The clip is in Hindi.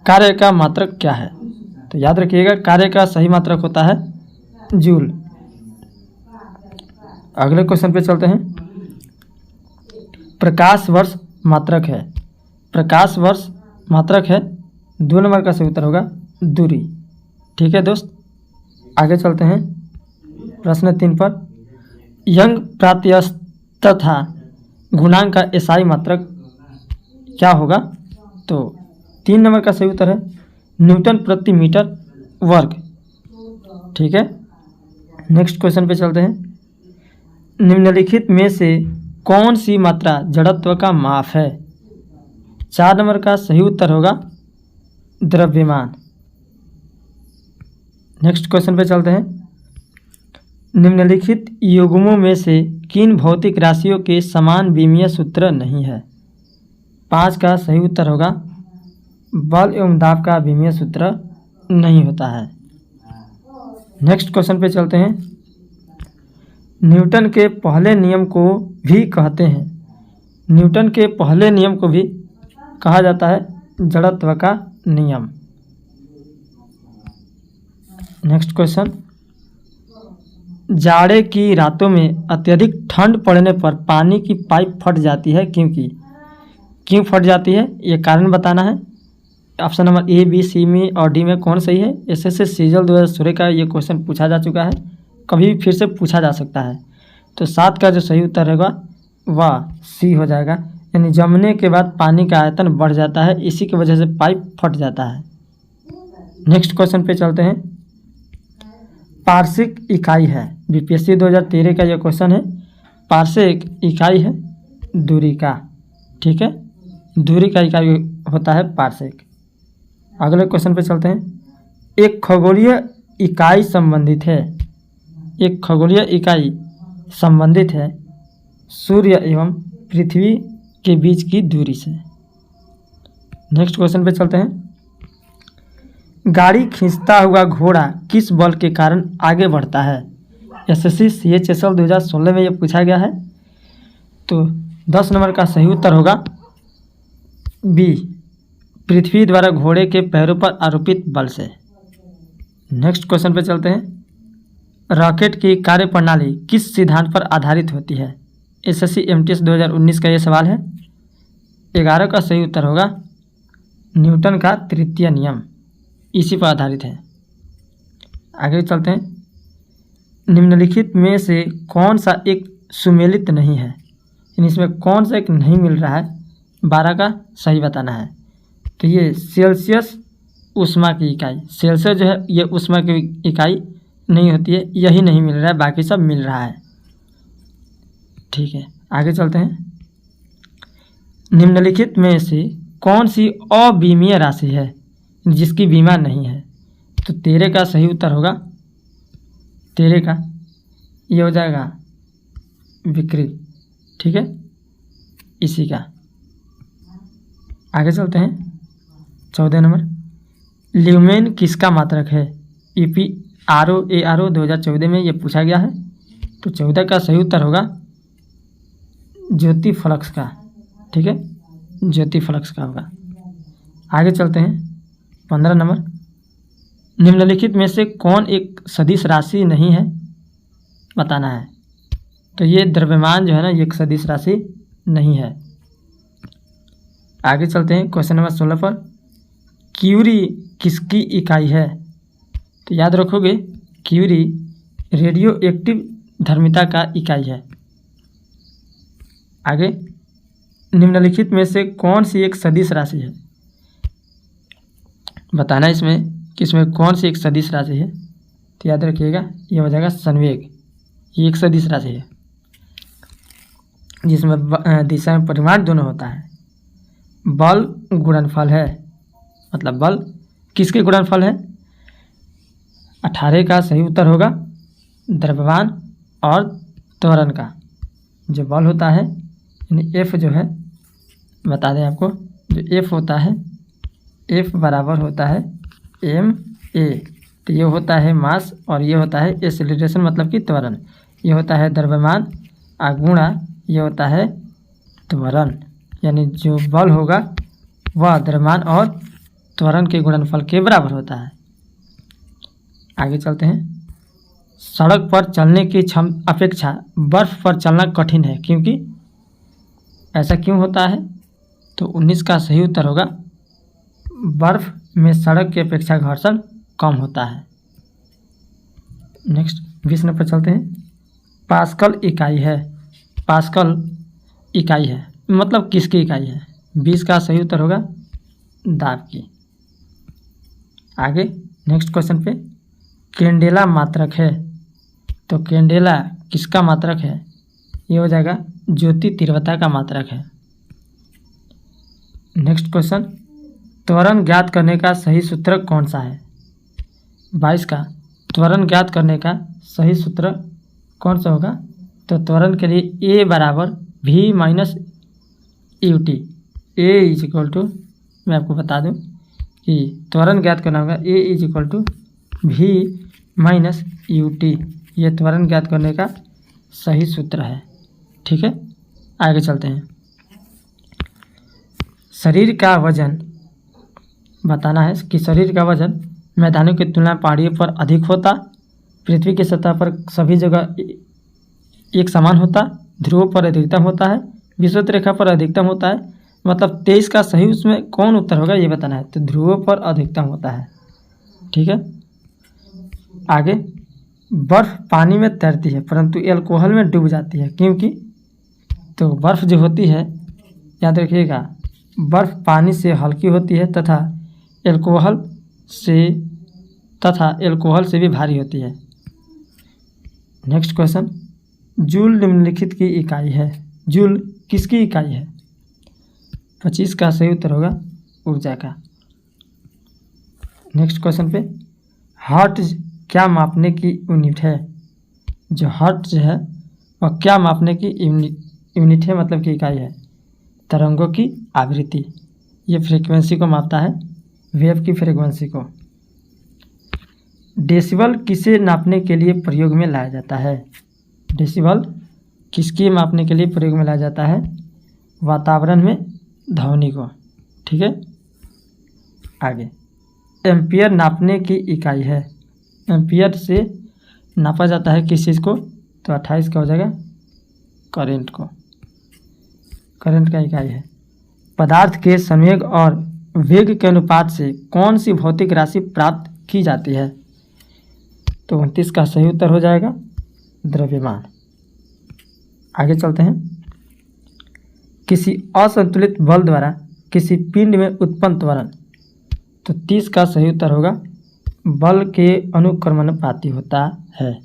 कार्य का मात्रक क्या है? तो याद रखिएगा कार्य का सही मात्रक होता है जूल। अगले क्वेश्चन पे चलते हैं। प्रकाश वर्ष मात्रक है। प्रकाश वर्ष मात्रक है, 2 नंबर का सही उत्तर होगा दूरी। ठीक है दोस्त, आगे चलते हैं प्रश्न 3 पर। यंग प्रात्यस्त तथा गुणांक का एसआई मात्रक क्या होगा? तो 3 नंबर का सही उत्तर है न्यूटन प्रति मीटर वर्ग। ठीक है, नेक्स्ट क्वेश्चन पे चलते हैं। निम्नलिखित में से कौन सी मात्रा जड़त्व का माप है? 4 नंबर का सही उत्तर होगा द्रव्यमान। नेक्स्ट क्वेश्चन पे चलते हैं। निम्नलिखित युग्मों में से किन भौतिक राशियों के समान विमीय सूत्र नहीं है? 5 का सही उत्तर होगा बल एवं दाब का विमीय सूत्र नहीं होता है। नेक्स्ट क्वेश्चन पे चलते हैं। न्यूटन के पहले नियम को भी कहते हैं। न्यूटन के पहले नियम को भी कहा जाता है जड़त्व का नियम। Next question. जाड़े की रातों में अत्यधिक ठंड पड़ने पर पानी की पाइप फट जाती है क्यों फट जाती है? ये कारण बताना है। ऑप्शन नंबर ए, बी, सी में और डी में कौन सही है? एसएससी सीजल 2016 का ये क्वेश्चन पूछा जा चुका है, कभी भी फिर से पूछा जा सकता है। तो 7 का जो सही उत्तर होगा वह सी हो जाएगा, यानी जमने के बाद पानी का आयतन बढ़ जाता है, इसी की वजह से पाइप फट जाता है। नेक्स्ट क्वेश्चन पे चलते हैं। पार्शिक इकाई है, बीपीएससी 2013 का यह क्वेश्चन है। पार्शिक इकाई है दूरी का। ठीक है, दूरी का इकाई होता है पार्शिक। अगले क्वेश्चन पे चलते हैं। एक खगोलीय इकाई संबंधित है। एक खगोलीय इकाई संबंधित है सूर्य एवं पृथ्वी के बीच की दूरी से। नेक्स्ट क्वेश्चन पे चलते हैं। गाड़ी खींचता हुआ घोड़ा किस बल के कारण आगे बढ़ता है? एसएससी सीएचएसएल 2016 में यह पूछा गया है। तो 10 नंबर का सही उत्तर होगा बी, पृथ्वी द्वारा घोड़े के पैरों पर आरोपित बल से। नेक्स्ट क्वेश्चन पे चलते हैं। रॉकेट की कार्यप्रणाली किस सिद्धांत पर आधारित होती है? एसएससी एमटीएस 2019 का ये सवाल है। 11 का सही उत्तर होगा न्यूटन का तृतीय नियम, इसी पर आधारित है। आगे चलते हैं। निम्नलिखित में से कौन सा एक सुमेलित नहीं है? इसमें कौन सा एक नहीं मिल रहा है? 12 का सही बताना है। तो ये सेल्सियस ऊष्मा की इकाई, सेल्सियस जो है ये ऊष्मा की इकाई नहीं होती है, यही नहीं मिल रहा है, बाकी सब मिल रहा है। ठीक है, आगे चलते हैं। निम्नलिखित में से कौन सी अविमीय राशि है जिसकी बीमा नहीं है? तो 13 का सही उत्तर होगा 13 का ये हो जाएगा विकृत। ठीक है, इसी का। आगे चलते हैं। 14 नंबर। ल्यूमेन किसका मात्रक है? EPRO 2014 में ये पूछा गया है। तो 14 का सही उत्तर होगा ज्योति फ्लक्स का। ठीक है, ज्योति फ्लक्स का होगा। आगे चलते हैं। 15 नंबर। निम्नलिखित में से कौन एक सदिश राशि नहीं है? बताना है। तो ये द्रव्यमान जो है ना, ये एक सदिश राशि नहीं है। आगे चलते हैं क्वेश्चन नंबर 16 पर। क्यूरी किसकी इकाई है? तो याद रखोगे क्यूरी रेडियो एक्टिव धर्मिता का इकाई है। आगे, निम्नलिखित में से कौन सी एक सदिश राशि है? बताना इसमें किसमें कौन सी एक सदिश राशि है। तो याद रखिएगा ये हो जाएगा संवेग, ये एक सदिश राशि है जिसमें दिशा में परिमाण दोनों होता है। बल गुणनफल है, मतलब बल किसके गुणनफल है? 18 का सही उत्तर होगा द्रव्यमान और त्वरण का। जो बल होता है यानी एफ जो है, बता दें आपको, जो एफ होता है, एफ बराबर होता है ma। तो ये होता है मास और ये होता है एक्सेलरेशन, मतलब कि त्वरण। ये होता है द्रव्यमान गुणा ये होता है त्वरण, यानी जो बल होगा वह द्रव्यमान और त्वरण के गुणनफल के बराबर होता है। आगे चलते हैं। सड़क पर चलने की अपेक्षा बर्फ पर चलना कठिन है, क्योंकि ऐसा क्यों होता है? तो 19 का सही उत्तर होगा बर्फ में सड़क की अपेक्षा घर्षण कम होता है। नेक्स्ट 20 नंबर पर चलते हैं। पास्कल इकाई है, पास्कल इकाई है मतलब किसकी इकाई है? 20 का सही उत्तर होगा दाब की। आगे नेक्स्ट क्वेश्चन पे, कैंडेला मात्रक है, तो कैंडेला किसका मात्रक है? ये हो जाएगा ज्योति तीव्रता का मात्रक है। नेक्स्ट क्वेश्चन, त्वरण ज्ञात करने का सही सूत्र कौन सा है? 22 का त्वरण ज्ञात करने का सही सूत्र कौन सा होगा? तो त्वरण के लिए A बराबर V minus u t. A is equal to, मैं आपको बता दूं कि त्वरण ज्ञात करना होगा A is equal to V minus u t. ये त्वरण ज्ञात करने का सही सूत्र है। ठीक है, आगे चलते हैं। शरीर का वजन बताना है कि शरीर का वजन मैदानों की तुलना में पहाड़ियों पर अधिक होता, पृथ्वी की सतह पर सभी जगह एक समान होता, ध्रुवों पर अधिकतम होता है, विषुवत रेखा पर अधिकतम होता है। मतलब 23 का सही उसमें कौन उत्तर होगा ये बताना है। तो ध्रुवों पर अधिकतम होता है। ठीक है, आगे, बर्फ पानी में तैरती है परंतु एल्कोहल में डूब जाती है, क्योंकि? तो बर्फ जो होती है, याद रखिएगा, बर्फ पानी से हल्की होती है तथा एल्कोहल से भी भारी होती है। नेक्स्ट क्वेश्चन, जूल निम्नलिखित की इकाई है। जूल किसकी इकाई है? 25 का सही उत्तर होगा ऊर्जा का। नेक्स्ट क्वेश्चन पे, हर्ट्ज क्या मापने की यूनिट है? जो हर्ट्ज है वह क्या मापने की यूनिट है, मतलब की इकाई है? तरंगों की आवृत्ति, ये फ्रीक्वेंसी को मापता है, वेव की फ्रीक्वेंसी को। डेसिबल किसे नापने के लिए प्रयोग में लाया जाता है? डेसिबल किसके मापने के लिए प्रयोग में लाया जाता है? वातावरण में ध्वनि को। ठीक है, आगे, एम्पियर नापने की इकाई है। एम्पियर से नापा जाता है किस चीज़ को? तो 28 का हो जाएगा करंट को। करंट का इकाई है। पदार्थ के संवेग और वेग के अनुपात से कौन सी भौतिक राशि प्राप्त की जाती है? तो 29 का सही उत्तर हो जाएगा द्रव्यमान। आगे चलते हैं। किसी असंतुलित बल द्वारा किसी पिंड में उत्पन्न त्वरण, तो 30 का सही उत्तर होगा बल के अनुक्रमानुपाती होता है।